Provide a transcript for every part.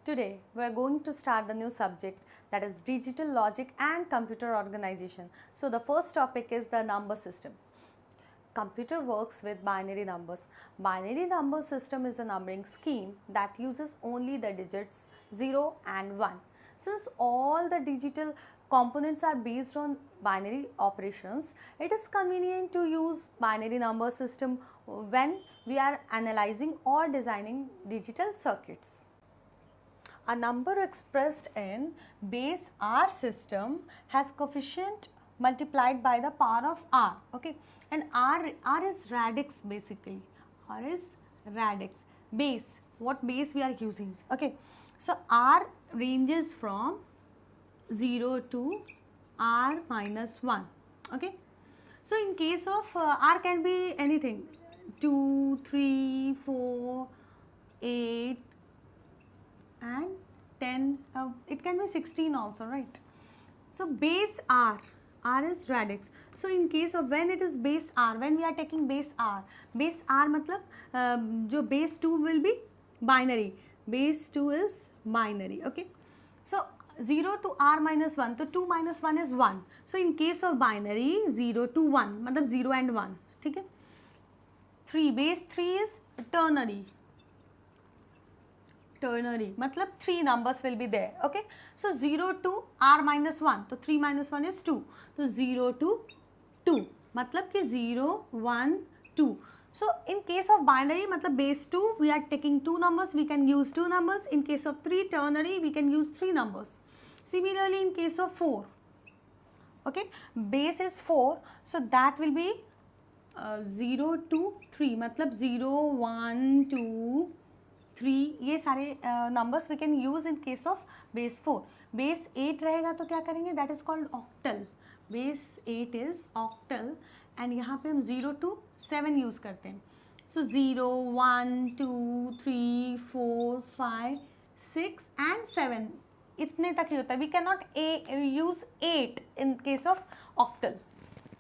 Today we are going to start the new subject, that is digital logic and computer organization. So the first topic is the number system. Computer works with binary numbers. Binary number system is a numbering scheme that uses only the digits 0 and 1. Since all the digital components are based on binary operations, it is convenient to use binary number system when we are analyzing or designing digital circuits. A number expressed in base R system has coefficient multiplied by the power of R, okay, and R is radix basically. R is radix. Base, what base we are using, okay. So R ranges from 0 to R minus 1, okay. So in case of R can be anything, 2, 3, 4, 8 and 10, it can be 16 also, right. So base R is radix. So in case of when it is base R, when we are taking base R मतलब जो base 2 will be binary, base 2 is binary, okay. So 0 to R minus 1, तो 2 minus 1 is 1. So in case of binary 0 to 1 मतलब 0 and 1, ठीक है. 3, base 3 is ternary मतलब 3 numbers will be there, okay. So 0 to R minus 1, तो 3 minus 1 is 2, तो 0 to 2 मतलब कि 0, 1, 2. So in case of binary मतलब base 2 we are taking 2 numbers, we can use 2 numbers. In case of 3 ternary we can use 3 numbers. Similarly in case of 4, okay, base is 4, so that will be 0 to 3 मतलब 0, 1, 2, 3, ये सारे numbers we can use in case of base 4. Base 8 रहेगा तो क्या करेंगे, that is called octal. Base 8 is octal and यहाँ पे हम 0 to 7 use करते हैं. So 0, 1, 2, 3, 4, 5, 6 and 7 इतने तक ही होता है. We cannot use 8 in case of octal.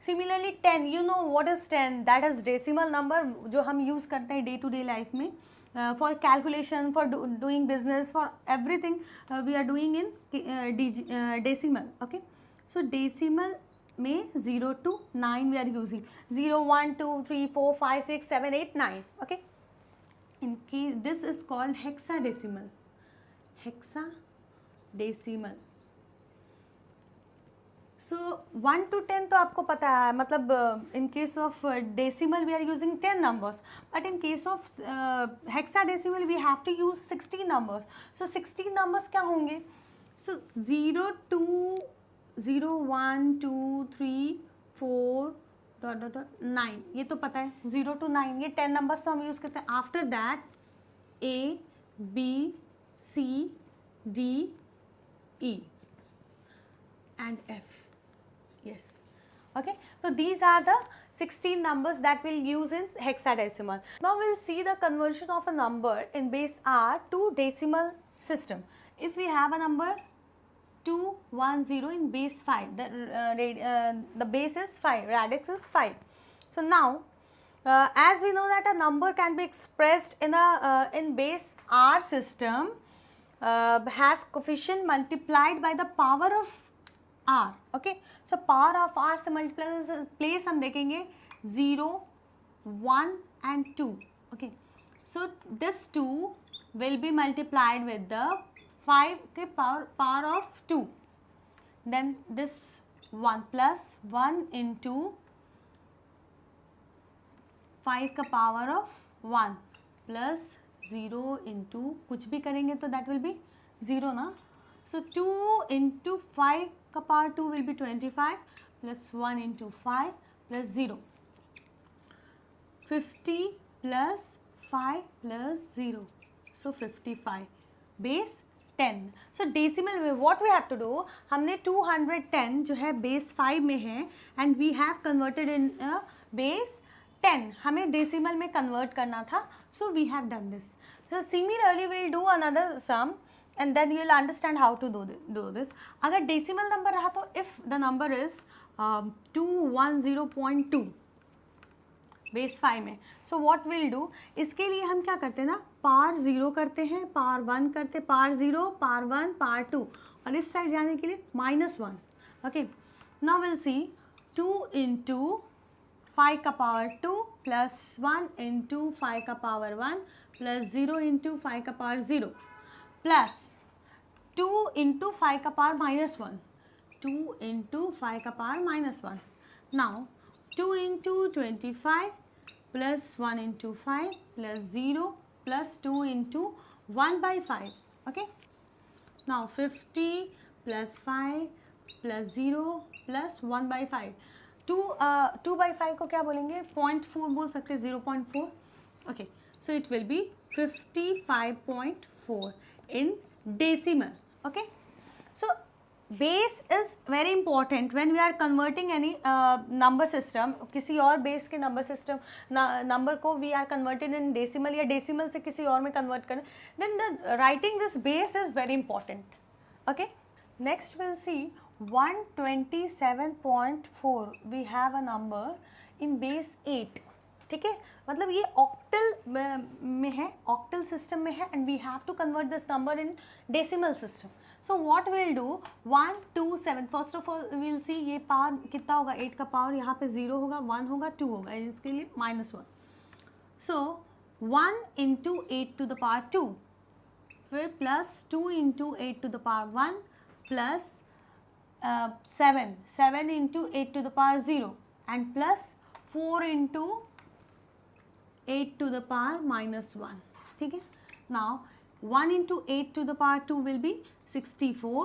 Similarly 10, you know what is 10? That is decimal number जो हम use करते हैं day to day life में. For calculation, for doing business, for everything we are doing in decimal, okay. So decimal में 0 to 9 we are using. 0, 1, 2, 3, 4, 5, 6, 7, 8, 9, okay. In case this is called hexadecimal. Hexadecimal. So 1 to 10 तो आपको पता है, मतलब in case of decimal we are using 10 numbers, but in case of hexadecimal we have to use 16 numbers. So 16 numbers क्या होंगे? So 0 to 0, 1, 2, 3, 4 9, ये तो पता है. 0 to 9 ये 10 numbers तो हम यूज़ करते हैं. After that A, B, C, D, E and F. Yes, okay. So these are the 16 numbers that we'll use in hexadecimal. Now we'll see the conversion of a number in base R to decimal system. If we have a number 210 in base 5, the base is 5, radix is 5. So now as we know that a number can be expressed in base R system has coefficient multiplied by the power of R, okay. So power of R से multiply place हम देखेंगे 0, 1 and 2, okay. So this 2 will be multiplied with the 5 के power of 2. Then this 1 plus 1 into 5 का power of 1 plus 0 into कुछ भी करेंगे तो that will be 0 ना. So 2 into 5 का power 2 will be 25 plus 1 into 5 plus 0. 50 plus 5 plus 0. So 55. Base 10. So decimal में what we have to do, हमने 210 जो है base 5 में है and we have converted in base 10. हमें decimal में convert करना था. So we have done this. So similarly we will do another sum and then you will understand how to do this. अगर decimal number रहा तो if the number is 210.2, base 5 में. सो what will do, इसके लिए हम क्या करते हैं ना, पावर 0 करते हैं, पावर 1 करते हैं, पावर 0, पावर 1, पावर 2, और इस साइड जाने के लिए -1. Okay, now will see 2 into 5 का पावर 2 प्लस 1 इंटू 5 का पावर 1 प्लस 0 इंटू 5 का पावर 0 प्लस 2 इंटू 5 का पावर -1, 2 इंटू 5 का power -1. Now 2 into 25 plus 1 into 5 plus 0 plus 2 into 1/5. Okay, now 50 plus 5 plus 0 plus 1/5. 2/5 को क्या बोलेंगे, 0.4 बोल सकते हैं, 0.4. Okay, so it will B 55.4 in decimal. Okay, so base is very important when we are converting any number system. किसी और base के number system number को we are converted in decimal या decimal से किसी और में convert करें, then the writing this base is very important. Okay, next we'll see 127.4. we have a number in base 8. ठीक है, मतलब ये ऑक्टल में है, ऑक्टल सिस्टम में है, and we have to convert this number in decimal system. So what will do, 127, first of all will see ये power कितना होगा, 8 का पावर यहाँ पे 0 होगा, 1 होगा, 2 होगा, इसके लिए -1. So 1 into 8 to the power 2, फिर plus 2 into 8 to the power 1 plus 7 into 8 to the power 0 and plus 4 into 8 to the power -1. ठीक है, now 1 into 8 to the power 2 will be 64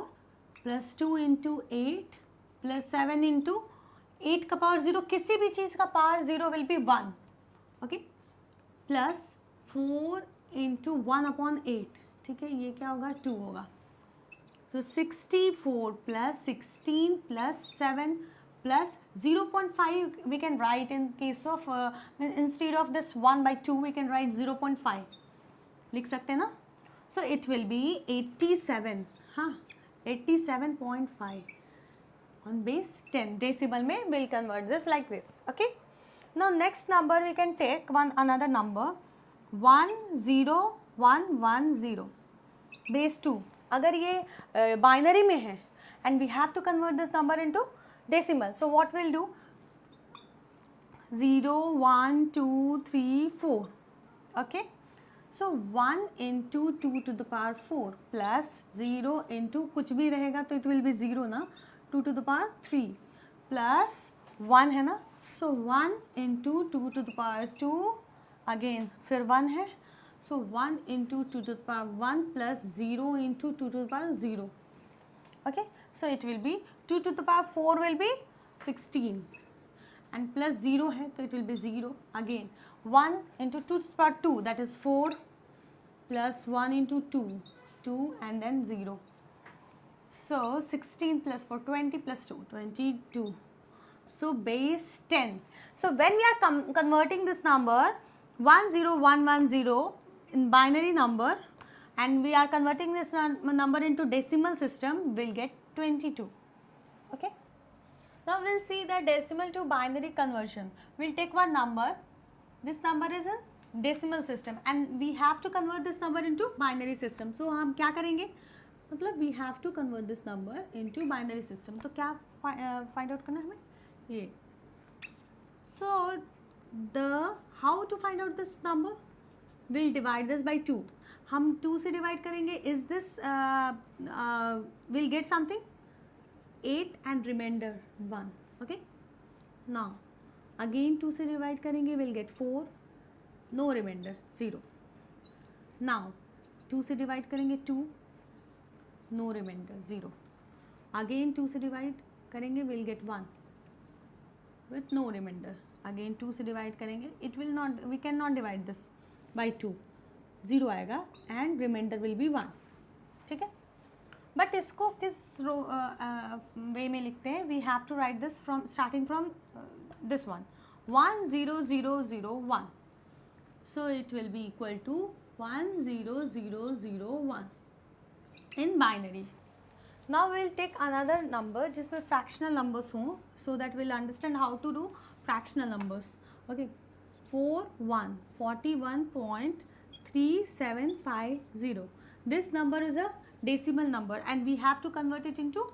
plus 2 into 8 plus 7 into 8 का power 0, किसी भी चीज़ का power 0 will be 1. Okay, plus 4 into 1/8. ठीक है, ये क्या होगा, 2 होगा. so 64 plus 16 plus 7 plus 0.5 we can write in case of instead of this 1/2 we can write 0.5 लिख सकते हैं ना. so it will be 87, हाँ 87.5 on base 10 decimal में we'll convert this like this. okay, now next number we can take another number 10110 base 2. अगर ये binary में है and we have to convert this number into decimal, so what we'll do, 0 1 2 3 4. okay, so 1 into 2 to the power 4 plus 0 into कुछ भी रहेगा तो it will be 0 ना, 2 to the power 3 plus 1 है ना, so 1 into 2 to the power 2 again फिर 1 है, so 1 into 2 to the power 1 plus 0 into 2 to the power 0. okay, so it will be 2 to the power 4 will be 16 and plus 0 है तो it will be 0 again. 1 into 2 to the power 2 that is 4 plus 1 into 2 2 and then 0. so 16 plus 4 20 plus 2 22. so base 10. so when we are converting this number 10110 in binary number and we are converting this number into decimal system, we'll get 22. okay, now we'll see the decimal to binary conversion. we'll take one number, this number is in decimal system and we have to convert this number into binary system. so हम क्या करेंगे, मतलब we have to convert this number into binary system. तो क्या find out करना है हमें ये. so the how to find out this number, we'll divide this by 2. हम 2 से डिवाइड करेंगे, is this will get something 8 and reminder 1. Okay, now again 2 से डिवाइड करेंगे, will get 4, no reminder 0. Now 2 से डिवाइड करेंगे 2, नो रिमाइंडर 0. अगेन 2 से divide करेंगे, will get 1 with no reminder. Again 2 से डिवाइड करेंगे, it will not, we can not divide this by 2, 0 आएगा and remainder will be 1. ठीक है, बट इसको किस वे में लिखते हैं, we have to write this from starting from this one 10001. So it will be equal to 10001 in binary. Now will take another number जिसमें fractional numbers हों, so that will understand how to do fractional numbers. Okay, 41.3750. This number is a decimal number and we have to convert it into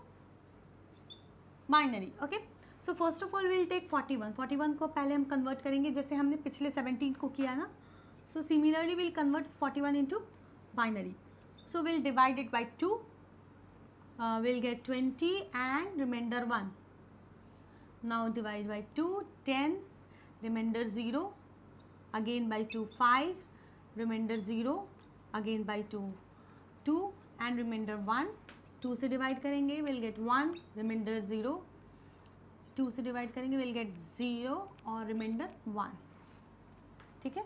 binary. Okay, so first of all we will take 41. 41 को पहले हम convert करेंगे जैसे हमने पिछले 17 को किया ना. So similarly we'll convert 41 into binary. So we'll divide it by 2. We'll get 20 and remainder 1. Now divide by 2, 10, remainder 0, again by 2, 5, remainder 0, again by 2, 2 and remainder 1. 2 से divide करेंगे we'll get 1, remainder 0, 2 से divide करेंगे we'll get 0 और remainder 1. ठीक है.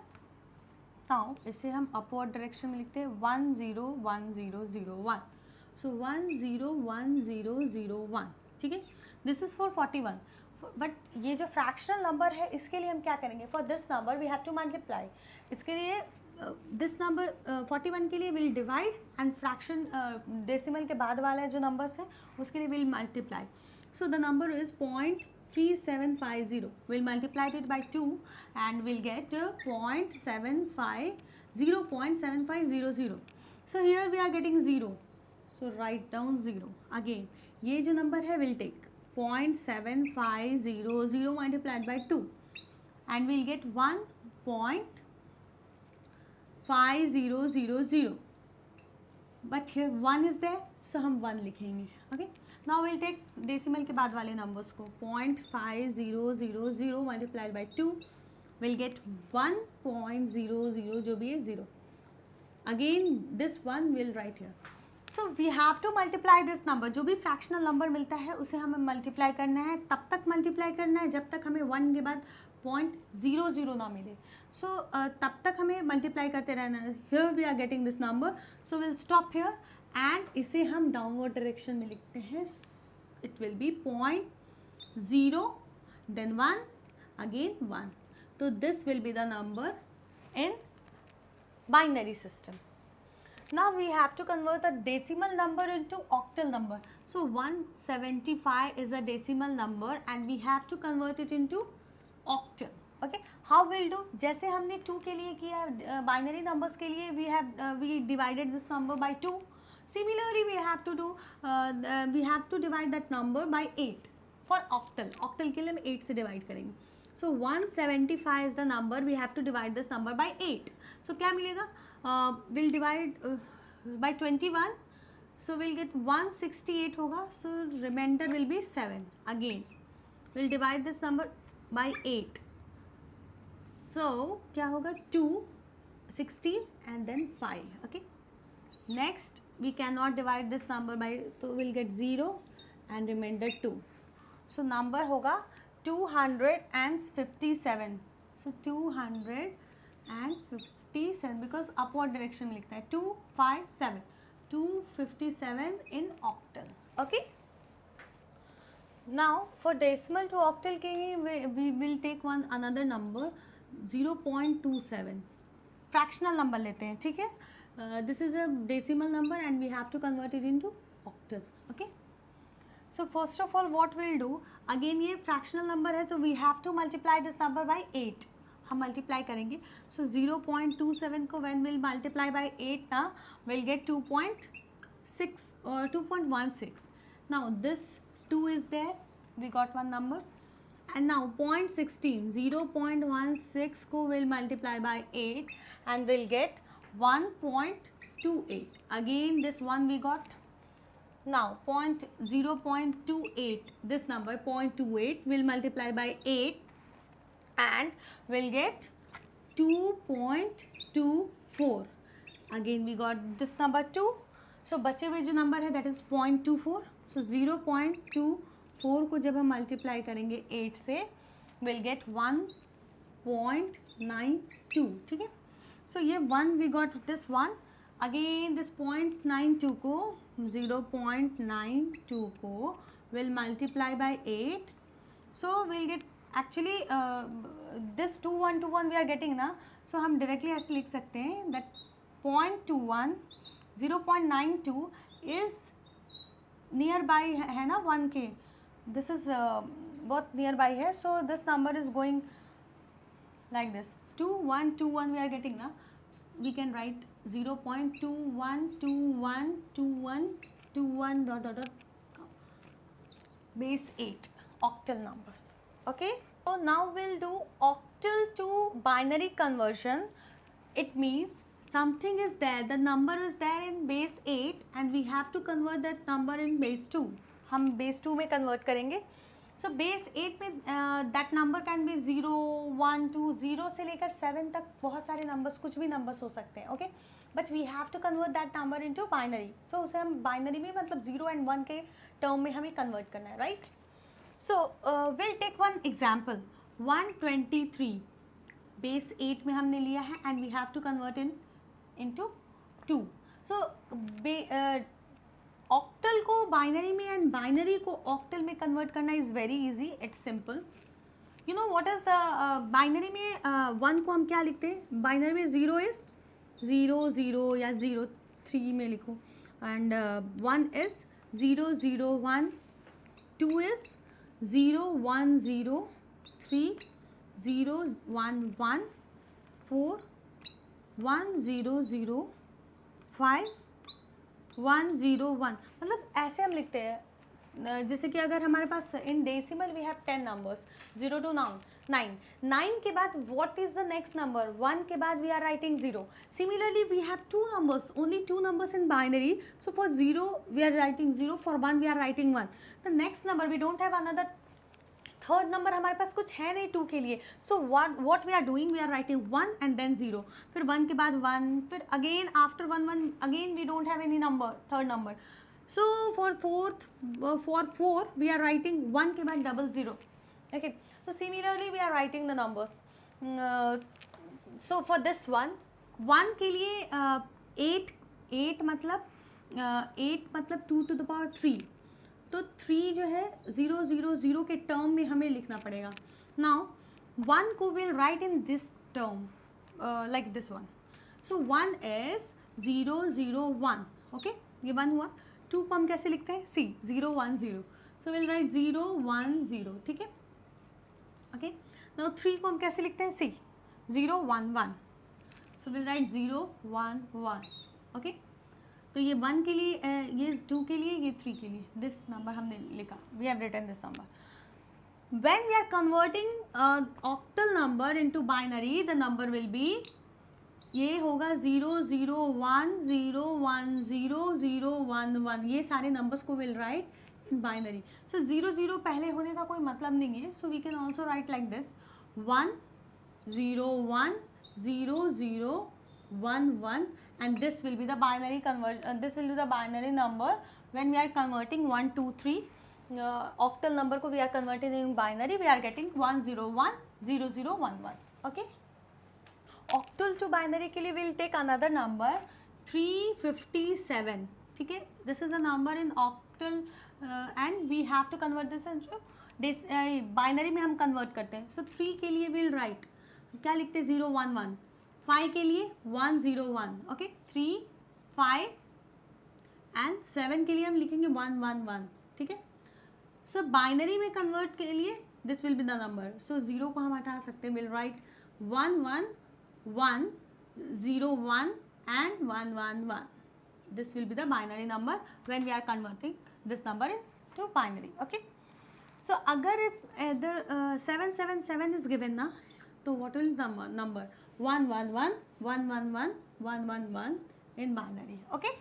Now इसे हम upward direction में लिखते हैं 1 0 1 0 0 1. So 1 0 1 0 0 1. ठीक है. This is for 41. बट ये जो फ्रैक्शनल नंबर है इसके लिए हम क्या करेंगे? For this number we have to multiply. इसके लिए दिस नंबर 41 के लिए will divide and fraction decimal के बाद वाला जो नंबर्स हैं उसके लिए will multiply. So the number is 0.3750. Will multiply it by 2 and will get 0.7500. So here we are getting 0. So write down 0. अगेन ये जो नंबर है will take 0.7500 multiplied by 2 and we'll get 1.5000. but here 1 is there, so हम 1 लिखेंगे. okay, now we'll take decimal के बाद वाले numbers को 0.5000 multiplied by 2 we'll get 1.00 जो भी है 0. again this one we'll write here. So we have to multiply this number. जो भी फ्रैक्शनल नंबर मिलता है उसे हमें मल्टीप्लाई करना है. तब तक मल्टीप्लाई करना है जब तक हमें 1 के बाद 0.00 ना मिले. सो तब तक हमें मल्टीप्लाई करते रहना है. Here we are getting this number, so will stop here and इसे हम डाउनवर्ड डायरेक्शन में लिखते हैं. It will be 0.0 then 1 again 1. तो this will be the number in binary system. Now we have to convert a decimal number into octal number. So 175 is a decimal number and we have to convert it into octal. Okay, how we'll do? जैसे हमने 2 के लिए किया binary numbers के लिए we divided this number by 2. Similarly we have to divide that number by 8 for octal. Octal के लिए हम 8 से divide करेंगे. So 175 is the number. We have to divide this number by 8. So क्या मिलेगा? We'll divide by 21. So we'll get 168 होगा. So remainder will be 7. Again we'll divide this number by 8. So क्या होगा? 2, 16 and then 5. Okay. Next we cannot divide this number by, so we'll get 0 and remainder 2. So number होगा 257. So 257 because upward direction में लिखता है 257 in octal. Okay. Now for decimal to octal के ही we will take another number 0.27. fractional number लेते हैं. ठीक है. This is a decimal number and we have to convert it into octal. Okay. So first of all what we'll do, again ये fractional number है तो we have to multiply this number by 8. हम multiply करेंगे. So 0.27 को when we'll multiply by 8 ना we'll get 2.6 or 2.16. Now this 2 is there, we got one number. And now 0.16 को we'll multiply by 8 and we'll get 1.28. Again this one we got. Now 0.28, this number 0.28 will multiply by 8 and we'll get 2.24. Again we got this number 2. So बचे हुए जो number है that is 0.24. So 0.24 को जब हम multiply करेंगे 8 से we'll get 1.92. ठीक है. So ये 1 we got this one. Again this 0.92 को 0.92 को will multiply by 8. So we'll get actually this 2121 we are getting ना. So हम directly ऐसे लिख सकते हैं that 0.92 is nearby है ना 1 के. This is बहुत nearby है. So this number is going like this. 0.2121 we are getting na, we can write 0.21212121 dot dot dot base 8 octal numbers. Okay, so now we'll do octal to binary conversion. It means something is there, the number is there in base 8 and we have to convert that number in base 2. हम base 2 में convert करेंगे. So base 8 में that number can be 0, 1, 2, 0 से लेकर 7 तक बहुत सारे numbers, कुछ भी numbers हो सकते हैं. Okay, but we have to convert that number into binary. So उसे हम binary में मतलब 0 and 1 के term में हमें convert करना है, right? So we'll take one example. 123 base 8 में हमने लिया है and we have to convert into 2. So octal को binary में and binary को octal में convert करना is very easy. It's simple. You know what is the binary में 1 को हम क्या लिखते हैं? Binary में 0 is 0 0 या 0 3 में लिखो and 1 is 0 0 1, 2 is 0 1 0, 3 0 1 1, 4 1 0 0, 5 1 0 1. मतलब ऐसे हम लिखते हैं. जैसे कि अगर हमारे पास in decimal we have 10 numbers 0 to 9. 9 के बाद what is the next number? 1 के बाद we are writing 0. Similarly we have 2 numbers, only 2 numbers in binary. So for 0 we are writing 0, for 1 we are writing 1. The next number we don't have another third number, हमारे पास कुछ है नहीं 2 के लिए. So what we are doing, we are writing 1 and then 0, फिर 1 के बाद 1, फिर again after 1 1 again we don't have any number third number. So for 4 we are writing 1 के बाद 00. Okay, so similarly we are writing the numbers. So for this one 1 के लिए 8 मतलब 2 to the power 3. तो 3 जो है 0 0 0 के टर्म में हमें लिखना पड़ेगा. Now 1 को we'll write in this term like this one. So 1 is 0 0 1. Okay, ये 1 हुआ. 2 को हम कैसे लिखते हैं? सी 0 1 0. सो विल राइट 0 1 0. ठीक है. ओके, नाउ 3 को हम कैसे लिखते हैं? सी 0 1 1. सो विल राइट 0 1 1. ओके, तो ये 1 के लिए, ये 2 के लिए, ये 3 के लिए दिस नंबर हमने लिखा. We have written this number. When we are converting octal number into binary, the number will be, ये होगा 0 0 1 0 1 0 0 1 1. ये सारे नंबर्स को will write in binary. So 0 0 पहले होने का कोई मतलब नहीं है. So we can also write like this 1 0 1 0 0 1 1 and this will be the binary conversion. This will be the binary number when we are converting 1 2 3 octal number को we are converting in binary. We are getting 1 0 1 0 0 1 1. Okay. Octal to binary के लिए we'll take another number 357. ठीक है, this is a number in octal and we have to convert this into binary में हम convert करते हैं. So 3 के लिए we'll write, क्या लिखते हैं? 0 1 1. 5 के लिए 1 0 1. Okay, 3 5 and 7 के लिए हम लिखेंगे 1 1 1. ठीक है. So binary में convert के लिए this will be the number. So 0 को हम हटा सकते हैं. We'll write 1 1 1 0 1 and 1 1 1. This will be the binary number when we are converting this number into binary. Okay, so अगर if either 777 is given ना, तो what will the number 1 1 1 1 1 1 1 1 1 in binary. Okay,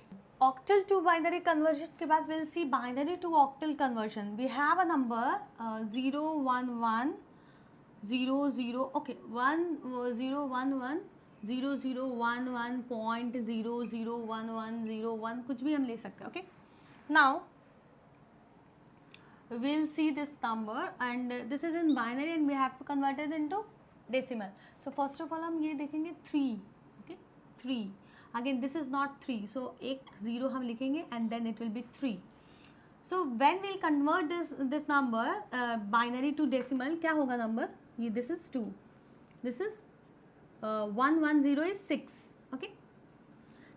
octal to binary conversion के बाद we'll see binary to octal conversion. We have a number 0 1 1 0 0. Okay, 1 0 1 1 0 0 1 1 point 0 0 1 1 0 1, कुछ भी हम ले सकते हैं. Okay, now we'll see this number and this is in binary and we have to convert it into decimal. So first of all हम ये देखेंगे 3. Okay, 3. Again this is not 3, so एक 0 हम लिखेंगे and then it will be 3. So when we'll convert this number binary to decimal, क्या होगा number? ये this is 2. This is 1 1 0 is 6. Okay,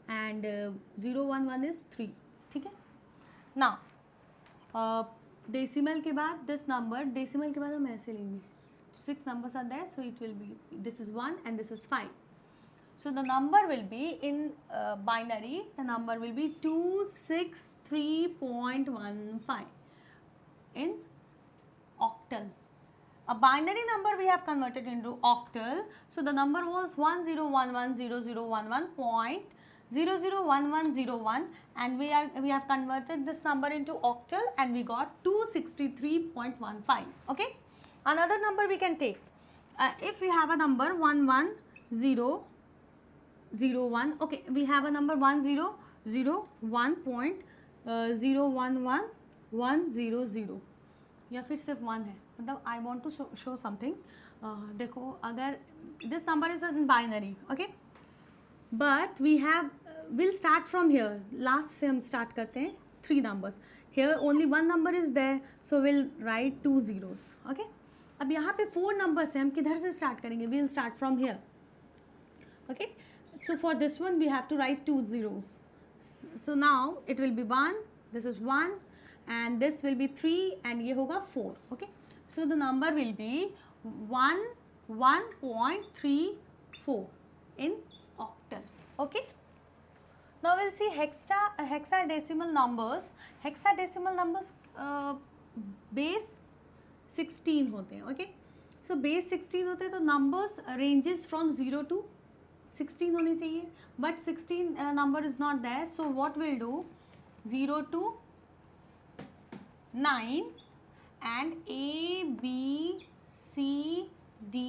and 0 1 1 is 3. ठीक है. Now decimal के बाद this number, decimal के बाद हम ऐसे लेंगे 6 numbers are there, so it will be, this is 1 and this is 5. So the number will be in binary, the number will be 263.15. In octal, a binary number we have converted into octal. So the number was 10110011.001101, and we have converted this number into octal and we got 263.15. Okay, another number we can take, if we have a number 11001, okay, we have a number 1001.011100, या फिर सिर्फ 1 है, मतलब I want to show something. देखो, अगर this number is in binary, okay, but we have, will start from here, last से हम start करते हैं 3 numbers. Here only 1 number is there, so will write 2 zeros. Okay, अब यहाँ पे 4 numbers हैं, हम किधर से स्टार्ट करेंगे? Will start from here. Okay, so for this one we have to write 2 zeros. So now it will be 1, this is 1, and this will be 3, and ये होगा 4. Okay, so the number will be 1.34 in octal. Okay, now we'll see hexadecimal numbers. Hexadecimal numbers base 16 होते हैं. Okay, so base 16 होते हैं, तो numbers ranges from 0 to 16 होनी चाहिए, but 16 number is not there. So what we'll do, 0 to 9 and A, B, C, D,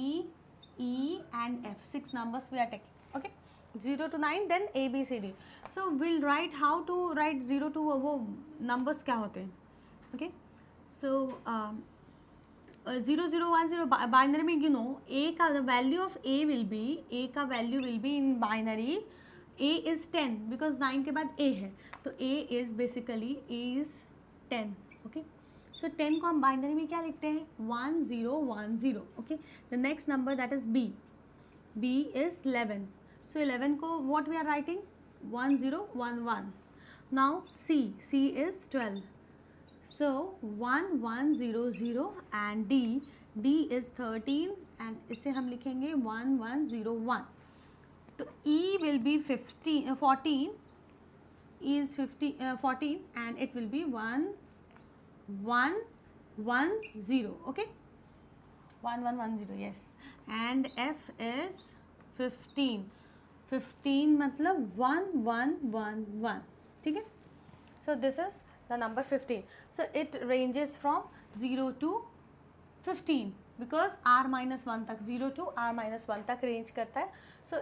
E and F, 6 numbers we are taking. Okay, 0 to 9, then A, B, C, D. So we'll write, how to write 0 to वो numbers क्या होते हैं. Okay, so 0010 binary में, you know, A का value of A will be, A का value will be in binary, A is 10 because 9 के बाद A है, तो A is basically, A is 10. Okay, so 10 को हम बाइनरी में क्या लिखते हैं? 1010. Okay, the next number that is B, B is 11. So 11 को what we are writing? 1011. Now C, C is 12. So 1100 and D, D is 13 and इसे हम लिखेंगे 1101. तो E will be 14, E is 14 and it will be 1110. Okay, 1110, yes. And F is 15. 15 मतलब 1111. ठीक है? So this is the number 15. So it ranges from 0 to 15 because r minus 1 तक, 0 to r minus 1 तक range करता है. So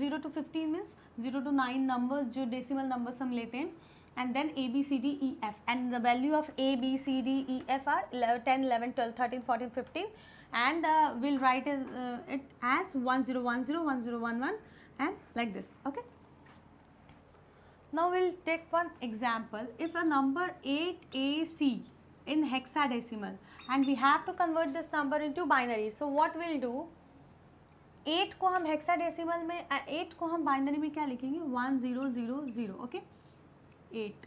0 to 15 means 0 to 9 numbers जो decimal numbers हम लेते हैं, and then A, B, C, D, E, F, and the value of A, B, C, D, E, F are 10, 11, 12, 13, 14, 15, and we'll write it as 1010, 1011 and like this. Okay, now we'll take one example. If a number 8AC in hexadecimal and we have to convert this number into binary, so what we'll do, 8 को हम hexadecimal में 8 को हम binary में क्या लिखेंगे? 1000. okay, 8.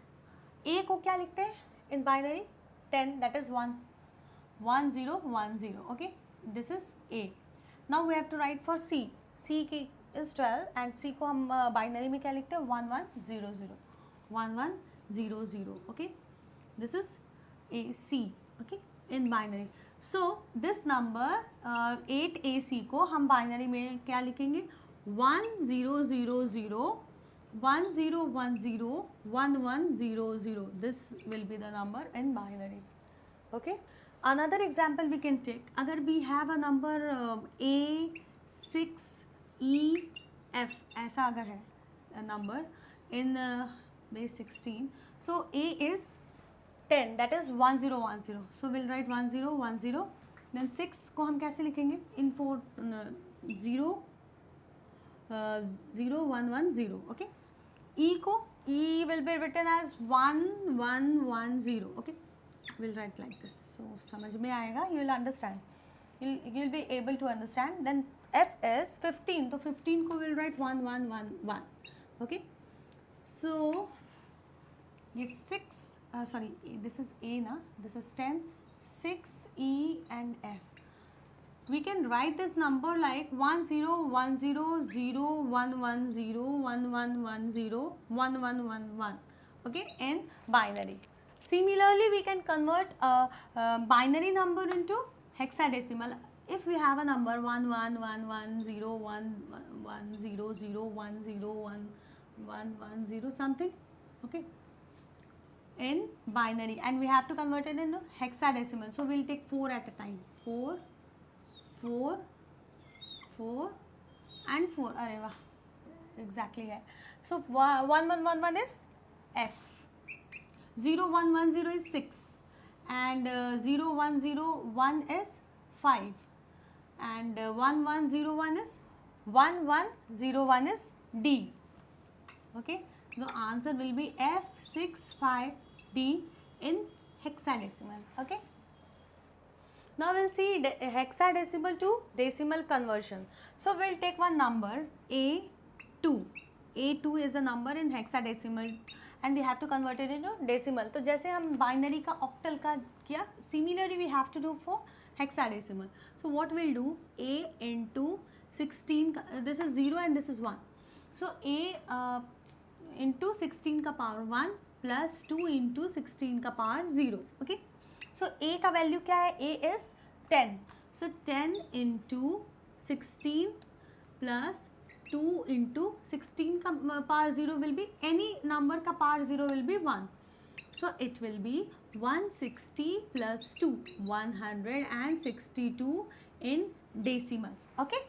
A को क्या लिखते हैं in binary? 10, that is 1. 1010. okay, this is A. Now we have to write for C. C की is 12 and C को हम बाइनरी में क्या लिखते हैं? 1100. 1100. okay, this is AC. okay, in binary. So this number 8AC को हम binary में क्या लिखेंगे? 1000 1010 1100. This will be the number in binary. okay, another example we can take, अगर we have a number A6 E F, ऐसा अगर है number in base 16, so A is 10, that is 1010. So we'll write 1010. Then 6 को हम कैसे लिखेंगे? In 4 0 110. okay, E को, E will be written as 1110. okay, we'll write like this. So समझ में आएगा, you will understand, you'll be able to understand. Then F is 15, तो 15 को we'll write 1111. okay, so ये 6, sorry, this is A ना, this is 10, 6 E and F. we can write this number like 101001110111101111, okay, in binary. Similarly, we can convert a binary number into hexadecimal. If we have a number 1111011001011110 something, okay, in binary, and we have to convert it into hexadecimal. So we'll take 4 at a time. 4, 4, 4 and 4. Arey wah, exactly hai. So 1111 is F. 0110 is 6 and 0101 is 5 and 1101 is D. Okay, the answer will be F65D in hexadecimal. Okay, now we'll see hexadecimal to decimal conversion. So we'll take one number A2. A2 is a number in hexadecimal and we have to convert it into decimal. तो जैसे हम binary का octal का किया, similarly we have to do for hexadecimal. So what we'll do, A into 16, this is 0 and this is 1. So A into 16 का power 1 plus 2 into 16 का power 0. Okay. So A का value क्या है? A is 10. So 10 into 16 plus 2 into 16 का power 0 will be, any number का power 0 will be 1. So it will be 160 plus 2, 162 in decimal. Okay.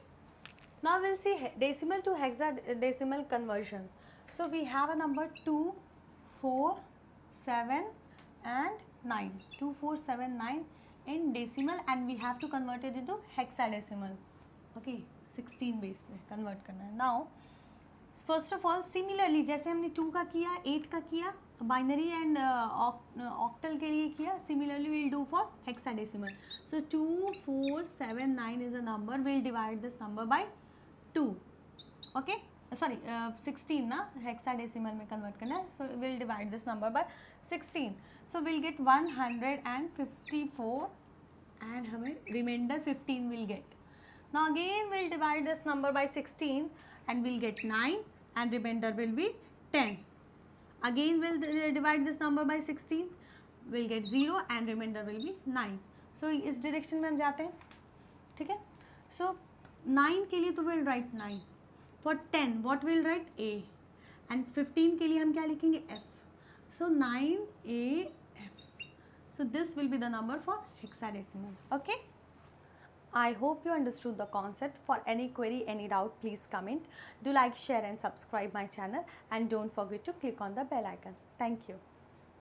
Now we'll see decimal to hexadecimal conversion. So we have a number 2, 4, 7 and 9. 2, 4, 7, 9 in decimal and we have to convert it into hexadecimal. Okay, 16 base पे convert करना है. Now first of all, similarly जैसे हमने 2 का किया, 8 का किया, binary and octal के लिए किया, similarly we'll do for hexadecimal. So 2479 is a number. We'll divide this number by 2. Okay, sorry, 16 ना, hexadecimal में convert करना है. So we'll divide this number by 16. So we'll get 154 and हमें remainder 15 will get. Now again we'll divide this number by 16 and we'll get 9 and remainder will be 10. Again we'll divide this number by 16, we'll get 0 and remainder will be 9. So इस direction में हम जाते हैं, ठीक है. So 9 के लिए तो we'll write 9. For 10 what we'll write? A. And 15 के लिए हम क्या लिखेंगे? F. So 9AF. So this will be the number for hexadecimal. Okay. I hope you understood the concept. For any query, any doubt, please comment. Do like, share and subscribe my channel and don't forget to click on the bell icon. Thank you.